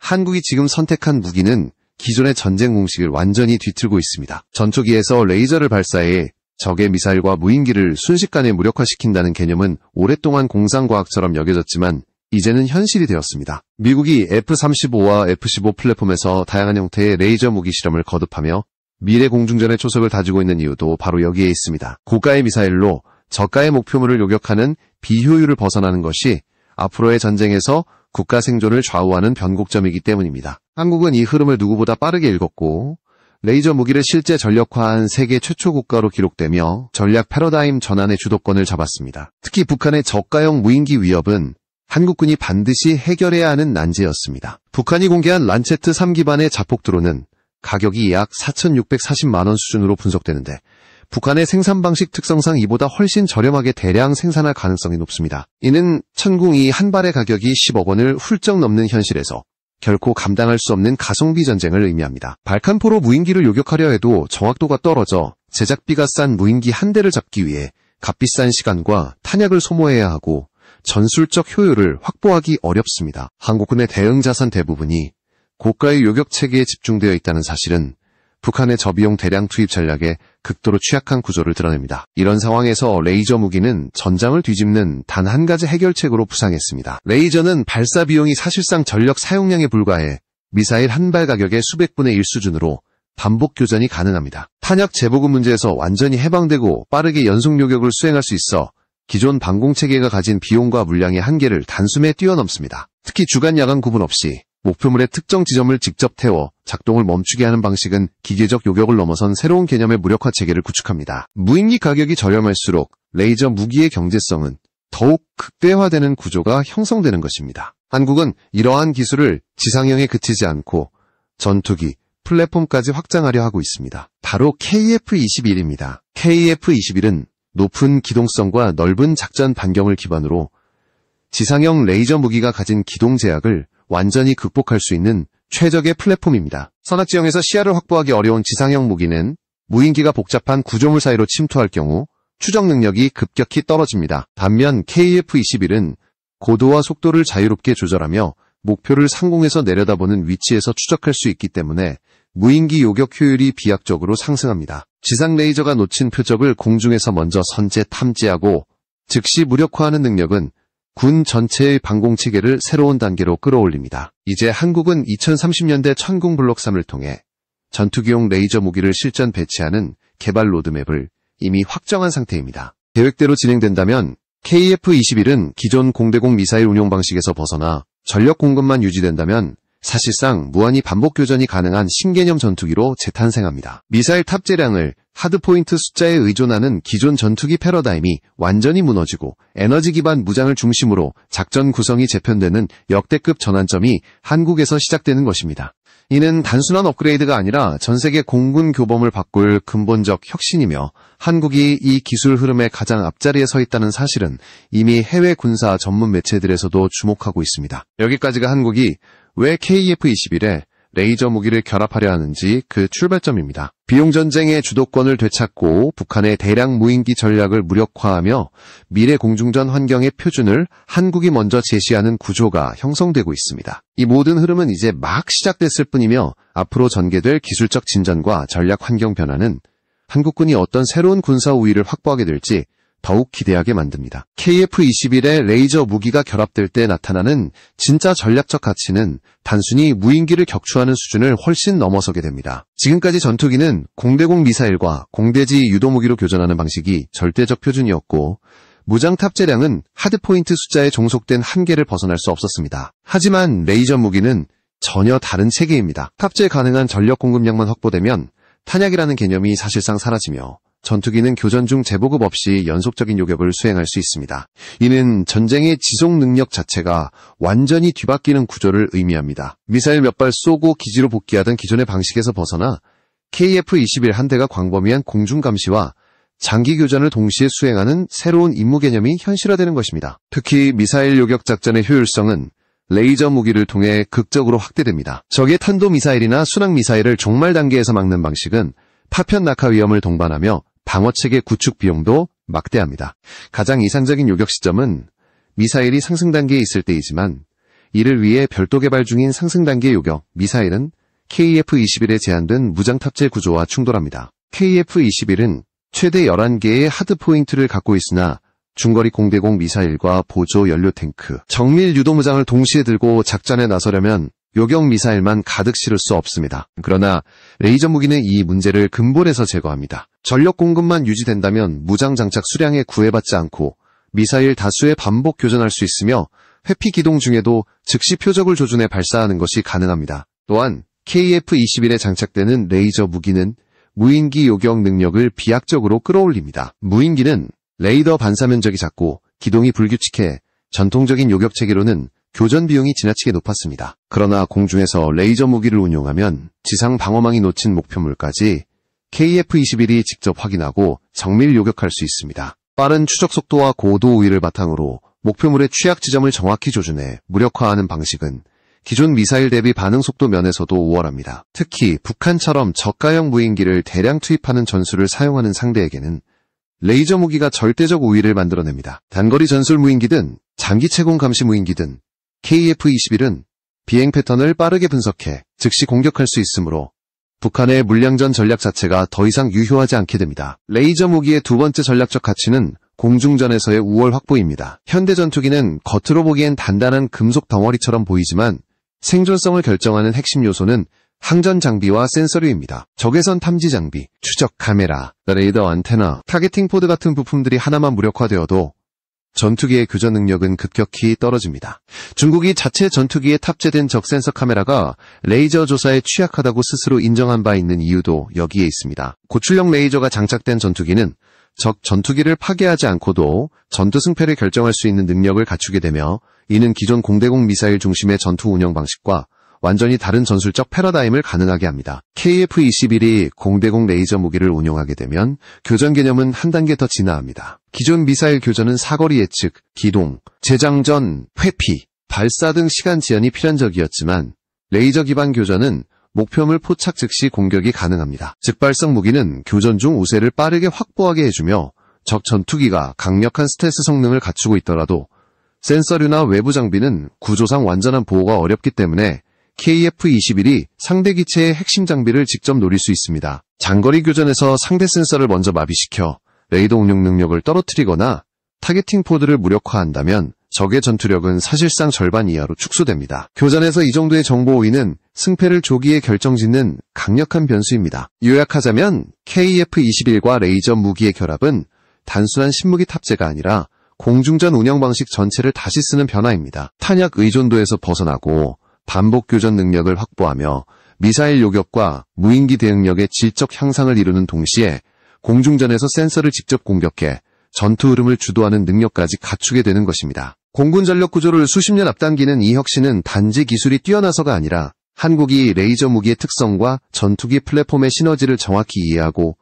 한국이 지금 선택한 무기는 기존의 전쟁 공식을 완전히 뒤틀고 있습니다. 전투기에서 레이저를 발사해 적의 미사일과 무인기를 순식간에 무력화시킨다는 개념은 오랫동안 공상과학처럼 여겨졌지만 이제는 현실이 되었습니다. 미국이 F-35와 F-15 플랫폼에서 다양한 형태의 레이저 무기 실험을 거듭하며 미래 공중전의 초석을 다지고 있는 이유도 바로 여기에 있습니다. 고가의 미사일로 저가의 목표물을 요격하는 비효율을 벗어나는 것이 앞으로의 전쟁에서 국가 생존을 좌우하는 변곡점이기 때문입니다. 한국은 이 흐름을 누구보다 빠르게 읽었고 레이저 무기를 실제 전력화한 세계 최초 국가로 기록되며 전략 패러다임 전환의 주도권을 잡았습니다. 특히 북한의 저가형 무인기 위협은 한국군이 반드시 해결해야 하는 난제였습니다. 북한이 공개한 란체트 3 기반의 자폭 드론은 가격이 약 4,640만 원 수준으로 분석되는데 북한의 생산 방식 특성상 이보다 훨씬 저렴하게 대량 생산할 가능성이 높습니다. 이는 천궁이 한 발의 가격이 10억 원을 훌쩍 넘는 현실에서 결코 감당할 수 없는 가성비 전쟁을 의미합니다. 발칸포로 무인기를 요격하려 해도 정확도가 떨어져 제작비가 싼 무인기 한 대를 잡기 위해 값비싼 시간과 탄약을 소모해야 하고 전술적 효율을 확보하기 어렵습니다. 한국군의 대응 자산 대부분이 고가의 요격 체계에 집중되어 있다는 사실은 북한의 저비용 대량 투입 전략에 극도로 취약한 구조를 드러냅니다. 이런 상황에서 레이저 무기는 전장을 뒤집는 단 한 가지 해결책으로 부상했습니다. 레이저는 발사 비용이 사실상 전력 사용량에 불과해 미사일 한 발 가격의 수백 분의 1 수준으로 반복 교전이 가능합니다. 탄약 재보급 문제에서 완전히 해방되고 빠르게 연속 요격을 수행할 수 있어 기존 방공체계가 가진 비용과 물량의 한계를 단숨에 뛰어넘습니다. 특히 주간 야간 구분 없이 목표물의 특정 지점을 직접 태워 작동을 멈추게 하는 방식은 기계적 요격을 넘어선 새로운 개념의 무력화 체계를 구축합니다. 무인기 가격이 저렴할수록 레이저 무기의 경제성은 더욱 극대화되는 구조가 형성되는 것입니다. 한국은 이러한 기술을 지상형에 그치지 않고 전투기, 플랫폼까지 확장하려 하고 있습니다. 바로 KF-21입니다. KF-21은 높은 기동성과 넓은 작전 반경을 기반으로 지상형 레이저 무기가 가진 기동 제약을 완전히 극복할 수 있는 최적의 플랫폼입니다. 선악지형에서 시야를 확보하기 어려운 지상형 무기는 무인기가 복잡한 구조물 사이로 침투할 경우 추적 능력이 급격히 떨어집니다. 반면 KF-21은 고도와 속도를 자유롭게 조절하며 목표를 상공에서 내려다보는 위치에서 추적할 수 있기 때문에 무인기 요격 효율이 비약적으로 상승합니다. 지상 레이저가 놓친 표적을 공중에서 먼저 선제 탐지하고 즉시 무력화하는 능력은 군 전체의 방공체계를 새로운 단계로 끌어올립니다. 이제 한국은 2030년대 천궁 블록 3을 통해 전투기용 레이저 무기를 실전 배치하는 개발 로드맵을 이미 확정한 상태입니다. 계획대로 진행된다면 KF-21은 기존 공대공 미사일 운용 방식에서 벗어나 전력 공급만 유지된다면 사실상 무한히 반복 교전이 가능한 신개념 전투기로 재탄생합니다. 미사일 탑재량을 하드포인트 숫자에 의존하는 기존 전투기 패러다임이 완전히 무너지고 에너지 기반 무장을 중심으로 작전 구성이 재편되는 역대급 전환점이 한국에서 시작되는 것입니다. 이는 단순한 업그레이드가 아니라 전세계 공군 교범을 바꿀 근본적 혁신이며 한국이 이 기술 흐름의 가장 앞자리에 서 있다는 사실은 이미 해외 군사 전문 매체들에서도 주목하고 있습니다. 여기까지가 한국이 왜 KF-21에 레이저 무기를 결합하려 하는지 그 출발점입니다. 비용 전쟁의 주도권을 되찾고 북한의 대량 무인기 전략을 무력화하며 미래 공중전 환경의 표준을 한국이 먼저 제시하는 구조가 형성되고 있습니다. 이 모든 흐름은 이제 막 시작됐을 뿐이며 앞으로 전개될 기술적 진전과 전략 환경 변화는 한국군이 어떤 새로운 군사 우위를 확보하게 될지 더욱 기대하게 만듭니다. KF-21에 레이저 무기가 결합될 때 나타나는 진짜 전략적 가치는 단순히 무인기를 격추하는 수준을 훨씬 넘어서게 됩니다. 지금까지 전투기는 공대공 미사일과 공대지 유도무기로 교전하는 방식이 절대적 표준이었고 무장 탑재량은 하드포인트 숫자에 종속된 한계를 벗어날 수 없었습니다. 하지만 레이저 무기는 전혀 다른 체계입니다. 탑재 가능한 전력 공급량만 확보되면 탄약이라는 개념이 사실상 사라지며 전투기는 교전 중 재보급 없이 연속적인 요격을 수행할 수 있습니다. 이는 전쟁의 지속 능력 자체가 완전히 뒤바뀌는 구조를 의미합니다. 미사일 몇 발 쏘고 기지로 복귀하던 기존의 방식에서 벗어나 KF-21 한 대가 광범위한 공중 감시와 장기 교전을 동시에 수행하는 새로운 임무 개념이 현실화되는 것입니다. 특히 미사일 요격 작전의 효율성은 레이저 무기를 통해 극적으로 확대됩니다. 적의 탄도미사일이나 순항미사일을 종말 단계에서 막는 방식은 파편 낙하 위험을 동반하며 방어체계 구축 비용도 막대합니다. 가장 이상적인 요격 시점은 미사일이 상승 단계에 있을 때이지만 이를 위해 별도 개발 중인 상승 단계 요격 미사일은 KF-21에 제한된 무장 탑재 구조와 충돌합니다. KF-21은 최대 11개의 하드 포인트를 갖고 있으나 중거리 공대공 미사일과 보조 연료 탱크, 정밀 유도 무장을 동시에 들고 작전에 나서려면 요격 미사일만 가득 실을 수 없습니다. 그러나 레이저 무기는 이 문제를 근본에서 제거합니다. 전력 공급만 유지된다면 무장 장착 수량에 구애받지 않고 미사일 다수에 반복 교전할 수 있으며 회피 기동 중에도 즉시 표적을 조준해 발사하는 것이 가능합니다. 또한 KF-21에 장착되는 레이저 무기는 무인기 요격 능력을 비약적으로 끌어올립니다. 무인기는 레이더 반사 면적이 작고 기동이 불규칙해 전통적인 요격 체계로는 교전 비용이 지나치게 높았습니다. 그러나 공중에서 레이저 무기를 운용하면 지상 방어망이 놓친 목표물까지 KF-21이 직접 확인하고 정밀 요격할 수 있습니다. 빠른 추적 속도와 고도 우위를 바탕으로 목표물의 취약 지점을 정확히 조준해 무력화하는 방식은 기존 미사일 대비 반응 속도 면에서도 우월합니다. 특히 북한처럼 저가형 무인기를 대량 투입하는 전술을 사용하는 상대에게는 레이저 무기가 절대적 우위를 만들어냅니다. 단거리 전술 무인기든 장기 채공 감시 무인기든 KF-21은 비행 패턴을 빠르게 분석해 즉시 공격할 수 있으므로 북한의 물량전 전략 자체가 더 이상 유효하지 않게 됩니다. 레이저 무기의 두 번째 전략적 가치는 공중전에서의 우월 확보입니다. 현대 전투기는 겉으로 보기엔 단단한 금속 덩어리처럼 보이지만 생존성을 결정하는 핵심 요소는 항전 장비와 센서류입니다. 적외선 탐지 장비, 추적 카메라, 레이더 안테나, 타겟팅 포드 같은 부품들이 하나만 무력화되어도 전투기의 교전 능력은 급격히 떨어집니다. 중국이 자체 전투기에 탑재된 적 센서 카메라가 레이저 조사에 취약하다고 스스로 인정한 바 있는 이유도 여기에 있습니다. 고출력 레이저가 장착된 전투기는 적 전투기를 파괴하지 않고도 전투 승패를 결정할 수 있는 능력을 갖추게 되며 이는 기존 공대공 미사일 중심의 전투 운영 방식과 완전히 다른 전술적 패러다임을 가능하게 합니다. KF-21이 공대공 레이저 무기를 운용하게 되면 교전 개념은 한 단계 더 진화합니다. 기존 미사일 교전은 사거리 예측, 기동, 재장전, 회피, 발사 등 시간 지연이 필연적이었지만 레이저 기반 교전은 목표물 포착 즉시 공격이 가능합니다. 즉발성 무기는 교전 중 우세를 빠르게 확보하게 해주며 적 전투기가 강력한 스텔스 성능을 갖추고 있더라도 센서류나 외부 장비는 구조상 완전한 보호가 어렵기 때문에 KF-21이 상대 기체의 핵심 장비를 직접 노릴 수 있습니다. 장거리 교전에서 상대 센서를 먼저 마비시켜 레이더 운용 능력을 떨어뜨리거나 타겟팅 포드를 무력화한다면 적의 전투력은 사실상 절반 이하로 축소됩니다. 교전에서 이 정도의 정보 오인은 승패를 조기에 결정짓는 강력한 변수입니다. 요약하자면 KF-21과 레이저 무기의 결합은 단순한 신무기 탑재가 아니라 공중전 운영 방식 전체를 다시 쓰는 변화입니다. 탄약 의존도에서 벗어나고 반복 교전 능력을 확보하며 미사일 요격과 무인기 대응력의 질적 향상을 이루는 동시에 공중전에서 센서를 직접 공격해 전투 흐름을 주도하는 능력까지 갖추게 되는 것입니다. 공군 전력 구조를 수십 년 앞당기는 이 혁신은 단지 기술이 뛰어나서가 아니라 한국이 레이저 무기의 특성과 전투기 플랫폼의 시너지를 정확히 이해하고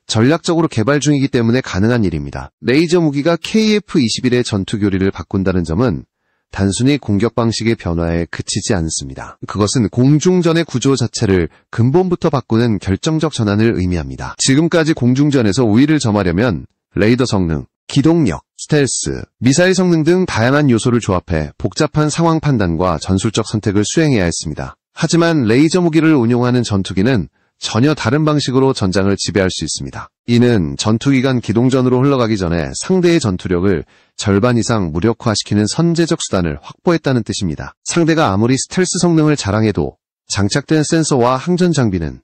전략적으로 개발 중이기 때문에 가능한 일입니다. 레이저 무기가 KF-21의 전투 교리를 바꾼다는 점은 단순히 공격 방식의 변화에 그치지 않습니다. 그것은 공중전의 구조 자체를 근본부터 바꾸는 결정적 전환을 의미합니다. 지금까지 공중전에서 우위를 점하려면 레이더 성능, 기동력, 스텔스, 미사일 성능 등 다양한 요소를 조합해 복잡한 상황 판단과 전술적 선택을 수행해야 했습니다. 하지만 레이저 무기를 운용하는 전투기는 전혀 다른 방식으로 전장을 지배할 수 있습니다. 이는 전투기간 기동전으로 흘러가기 전에 상대의 전투력을 절반 이상 무력화시키는 선제적 수단을 확보했다는 뜻입니다. 상대가 아무리 스텔스 성능을 자랑해도 장착된 센서와 항전 장비는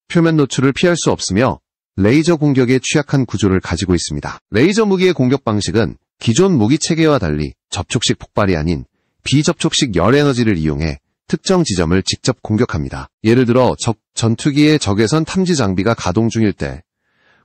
표면 노출을 피할 수 없으며 레이저 공격에 취약한 구조를 가지고 있습니다. 레이저 무기의 공격 방식은 기존 무기 체계와 달리 접촉식 폭발이 아닌 비접촉식 열 에너지를 이용해 특정 지점을 직접 공격합니다. 예를 들어 적 전투기의 적외선 탐지 장비가 가동 중일 때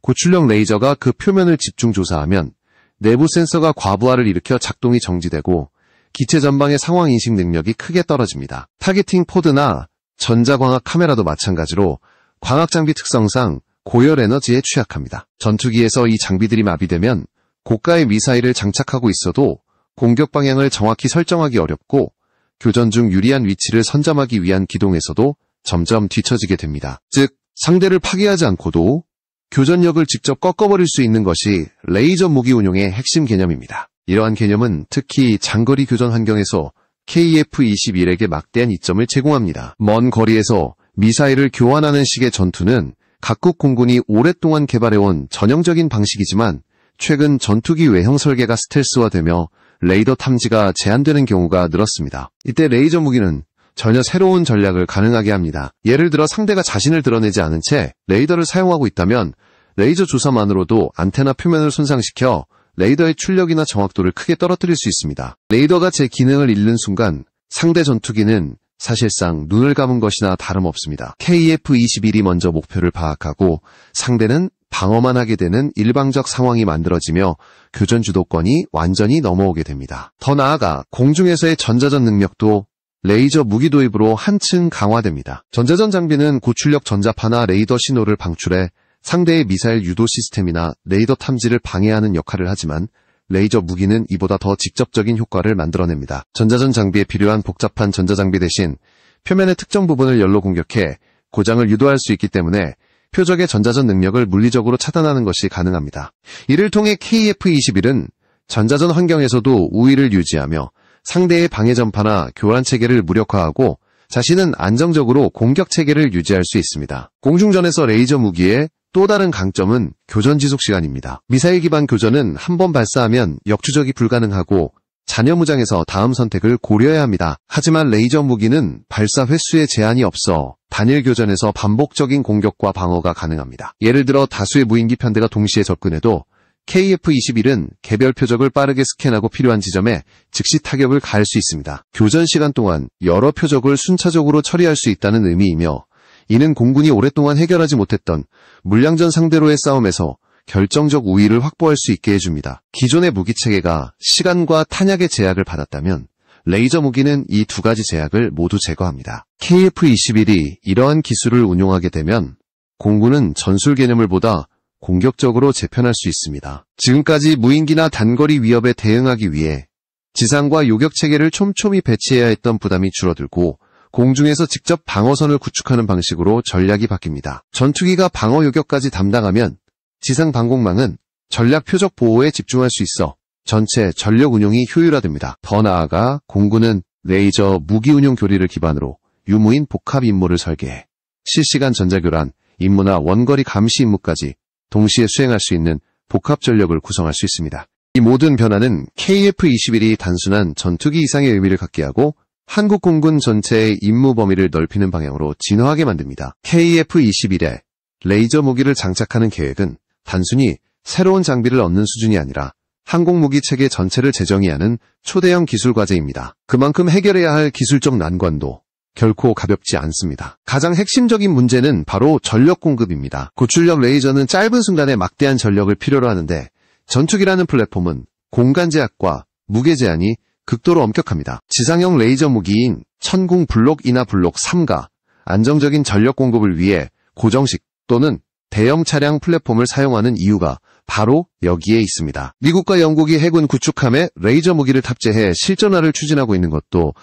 고출력 레이저가 그 표면을 집중 조사하면 내부 센서가 과부하를 일으켜 작동이 정지되고 기체 전방의 상황 인식 능력이 크게 떨어집니다. 타겟팅 포드나 전자광학 카메라도 마찬가지로 광학 장비 특성상 고열 에너지에 취약합니다. 전투기에서 이 장비들이 마비되면 고가의 미사일을 장착하고 있어도 공격 방향을 정확히 설정하기 어렵고 교전 중 유리한 위치를 선점하기 위한 기동에서도 점점 뒤처지게 됩니다. 즉, 상대를 파괴하지 않고도 교전력을 직접 꺾어버릴 수 있는 것이 레이저 무기 운용의 핵심 개념입니다. 이러한 개념은 특히 장거리 교전 환경에서 KF-21에게 막대한 이점을 제공합니다. 먼 거리에서 미사일을 교환하는 식의 전투는 각국 공군이 오랫동안 개발해온 전형적인 방식이지만 최근 전투기 외형 설계가 스텔스화되며 레이더 탐지가 제한되는 경우가 늘었습니다. 이때 레이저 무기는 전혀 새로운 전략을 가능하게 합니다. 예를 들어 상대가 자신을 드러내지 않은 채 레이더를 사용하고 있다면 레이저 조사만으로도 안테나 표면을 손상시켜 레이더의 출력이나 정확도를 크게 떨어뜨릴 수 있습니다. 레이더가 제 기능을 잃는 순간 상대 전투기는 사실상 눈을 감은 것이나 다름없습니다. KF-21이 먼저 목표를 파악하고 상대는 방어만 하게 되는 일방적 상황이 만들어지며 교전 주도권이 완전히 넘어오게 됩니다. 더 나아가 공중에서의 전자전 능력도 레이저 무기 도입으로 한층 강화됩니다. 전자전 장비는 고출력 전자파나 레이더 신호를 방출해 상대의 미사일 유도 시스템이나 레이더 탐지를 방해하는 역할을 하지만 레이저 무기는 이보다 더 직접적인 효과를 만들어냅니다. 전자전 장비에 필요한 복잡한 전자장비 대신 표면의 특정 부분을 열로 공격해 고장을 유도할 수 있기 때문에 표적의 전자전 능력을 물리적으로 차단하는 것이 가능합니다. 이를 통해 KF-21은 전자전 환경에서도 우위를 유지하며 상대의 방해 전파나 교란 체계를 무력화하고 자신은 안정적으로 공격 체계를 유지할 수 있습니다. 공중전에서 레이저 무기의 또 다른 강점은 교전 지속 시간입니다. 미사일 기반 교전은 한 번 발사하면 역추적이 불가능하고 잔여 무장에서 다음 선택을 고려해야 합니다. 하지만 레이저 무기는 발사 횟수에 제한이 없어 단일 교전에서 반복적인 공격과 방어가 가능합니다. 예를 들어 다수의 무인기 편대가 동시에 접근해도 KF-21은 개별 표적을 빠르게 스캔하고 필요한 지점에 즉시 타격을 가할 수 있습니다. 교전 시간 동안 여러 표적을 순차적으로 처리할 수 있다는 의미이며 이는 공군이 오랫동안 해결하지 못했던 물량전 상대로의 싸움에서 결정적 우위를 확보할 수 있게 해줍니다. 기존의 무기체계가 시간과 탄약의 제약을 받았다면 레이저 무기는 이 두 가지 제약을 모두 제거합니다. KF-21이 이러한 기술을 운용하게 되면 공군은 전술 개념을보다 공격적으로 재편할 수 있습니다. 지금까지 무인기나 단거리 위협에 대응하기 위해 지상과 요격체계를 촘촘히 배치해야 했던 부담이 줄어들고 공중에서 직접 방어선을 구축하는 방식으로 전략이 바뀝니다. 전투기가 방어 요격까지 담당하면 지상 방공망은 전략 표적 보호에 집중할 수 있어 전체 전력 운용이 효율화됩니다. 더 나아가 공군은 레이저 무기 운용 교리를 기반으로 유무인 복합 임무를 설계해 실시간 전자교란, 임무나 원거리 감시 임무까지 동시에 수행할 수 있는 복합 전력을 구성할 수 있습니다. 이 모든 변화는 KF-21이 단순한 전투기 이상의 의미를 갖게 하고 한국 공군 전체의 임무 범위를 넓히는 방향으로 진화하게 만듭니다. KF-21에 레이저 무기를 장착하는 계획은 단순히 새로운 장비를 얻는 수준이 아니라 항공무기 체계 전체를 재정의하는 초대형 기술 과제입니다. 그만큼 해결해야 할 기술적 난관도 결코 가볍지 않습니다. 가장 핵심적인 문제는 바로 전력 공급입니다. 고출력 레이저는 짧은 순간에 막대한 전력을 필요로 하는데 전투기라는 플랫폼은 공간 제약과 무게 제한이 극도로 엄격합니다. 지상형 레이저 무기인 천궁 블록 2나 블록 3가 안정적인 전력 공급을 위해 고정식 또는 대형 차량 플랫폼을 사용하는 이유가 바로 여기에 있습니다. 미국과 영국이 해군 구축함에 레이저 무기를 탑재해 실전화를 추진하고 있는 것도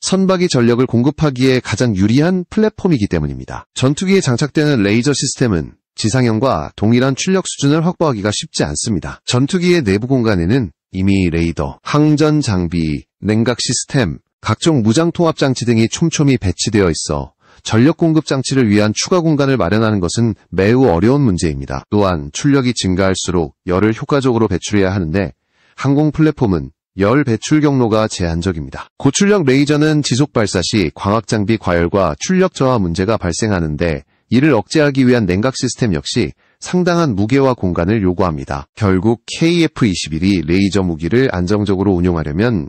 선박이 전력을 공급하기에 가장 유리한 플랫폼이기 때문입니다. 전투기에 장착되는 레이저 시스템은 지상형과 동일한 출력 수준을 확보하기가 쉽지 않습니다. 전투기의 내부 공간에는 이미 레이더, 항전 장비, 냉각 시스템, 각종 무장 통합 장치 등이 촘촘히 배치되어 있어 전력 공급 장치를 위한 추가 공간을 마련하는 것은 매우 어려운 문제입니다. 또한 출력이 증가할수록 열을 효과적으로 배출해야 하는데 항공 플랫폼은 열 배출 경로가 제한적입니다. 고출력 레이저는 지속 발사 시 광학 장비 과열과 출력 저하 문제가 발생하는데 이를 억제하기 위한 냉각 시스템 역시 상당한 무게와 공간을 요구합니다. 결국 KF-21이 레이저 무기를 안정적으로 운용하려면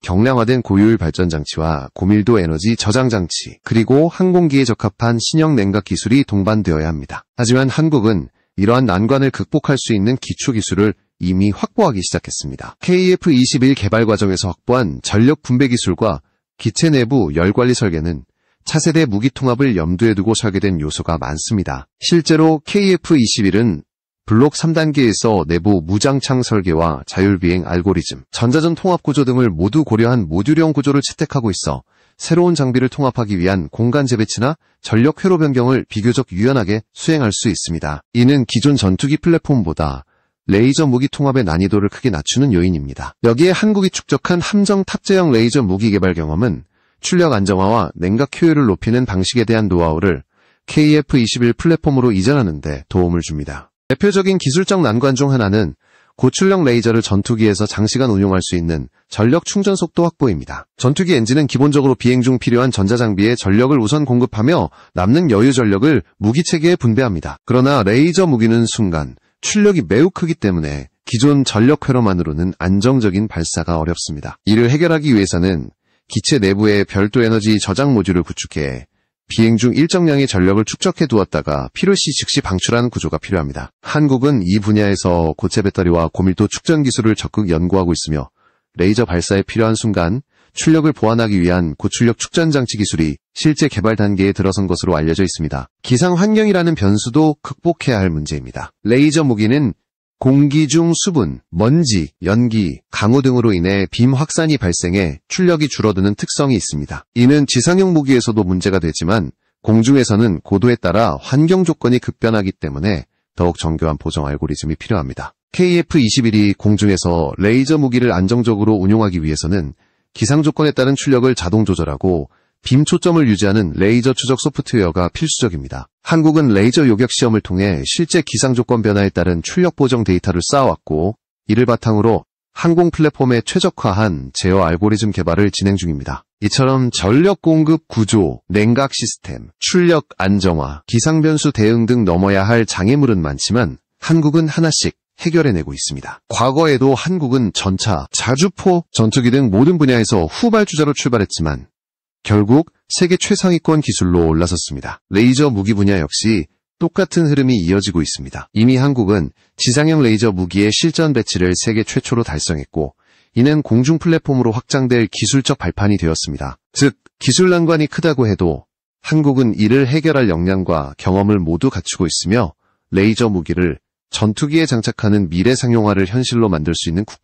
경량화된 고효율 발전 장치와 고밀도 에너지 저장 장치, 그리고 항공기에 적합한 신형 냉각 기술이 동반되어야 합니다. 하지만 한국은 이러한 난관을 극복할 수 있는 기초 기술을 이미 확보하기 시작했습니다. KF-21 개발 과정에서 확보한 전력 분배 기술과 기체 내부 열 관리 설계는 차세대 무기 통합을 염두에 두고 설계된 요소가 많습니다. 실제로 KF-21은 블록 3단계에서 내부 무장창 설계와 자율비행 알고리즘, 전자전 통합 구조 등을 모두 고려한 모듈형 구조를 채택하고 있어 새로운 장비를 통합하기 위한 공간 재배치나 전력 회로 변경을 비교적 유연하게 수행할 수 있습니다. 이는 기존 전투기 플랫폼보다 레이저 무기 통합의 난이도를 크게 낮추는 요인입니다. 여기에 한국이 축적한 함정 탑재형 레이저 무기 개발 경험은 출력 안정화와 냉각 효율을 높이는 방식에 대한 노하우를 KF-21 플랫폼으로 이전하는 데 도움을 줍니다. 대표적인 기술적 난관 중 하나는 고출력 레이저를 전투기에서 장시간 운용할 수 있는 전력 충전 속도 확보입니다. 전투기 엔진은 기본적으로 비행 중 필요한 전자장비에 전력을 우선 공급하며 남는 여유 전력을 무기체계에 분배합니다. 그러나 레이저 무기는 순간 출력이 매우 크기 때문에 기존 전력 회로만으로는 안정적인 발사가 어렵습니다. 이를 해결하기 위해서는 기체 내부에 별도 에너지 저장 모듈을 구축해 비행 중 일정량의 전력을 축적해 두었다가 필요시 즉시 방출하는 구조가 필요합니다. 한국은 이 분야에서 고체 배터리와 고밀도 축전 기술을 적극 연구하고 있으며 레이저 발사에 필요한 순간 출력을 보완하기 위한 고출력 축전 장치 기술이 실제 개발 단계에 들어선 것으로 알려져 있습니다. 기상 환경이라는 변수도 극복해야 할 문제입니다. 레이저 무기는 공기 중 수분, 먼지, 연기, 강우 등으로 인해 빔 확산이 발생해 출력이 줄어드는 특성이 있습니다. 이는 지상형 무기에서도 문제가 되지만 공중에서는 고도에 따라 환경 조건이 급변하기 때문에 더욱 정교한 보정 알고리즘이 필요합니다. KF-21이 공중에서 레이저 무기를 안정적으로 운용하기 위해서는 기상 조건에 따른 출력을 자동 조절하고 빔 초점을 유지하는 레이저 추적 소프트웨어가 필수적입니다. 한국은 레이저 요격 시험을 통해 실제 기상 조건 변화에 따른 출력 보정 데이터를 쌓아왔고 이를 바탕으로 항공 플랫폼에 최적화한 제어 알고리즘 개발을 진행 중입니다. 이처럼 전력 공급 구조, 냉각 시스템, 출력 안정화, 기상 변수 대응 등 넘어야 할 장애물은 많지만 한국은 하나씩 해결해내고 있습니다. 과거에도 한국은 전차, 자주포, 전투기 등 모든 분야에서 후발주자로 출발했지만 결국 세계 최상위권 기술로 올라섰습니다. 레이저 무기 분야 역시 똑같은 흐름이 이어지고 있습니다. 이미 한국은 지상형 레이저 무기의 실전 배치를 세계 최초로 달성했고 이는 공중 플랫폼으로 확장될 기술적 발판이 되었습니다. 즉, 기술 난관이 크다고 해도 한국은 이를 해결할 역량과 경험을 모두 갖추고 있으며 레이저 무기를 전투기에 장착하는 미래 상용화를 현실로 만들 수 있는 국가입니다.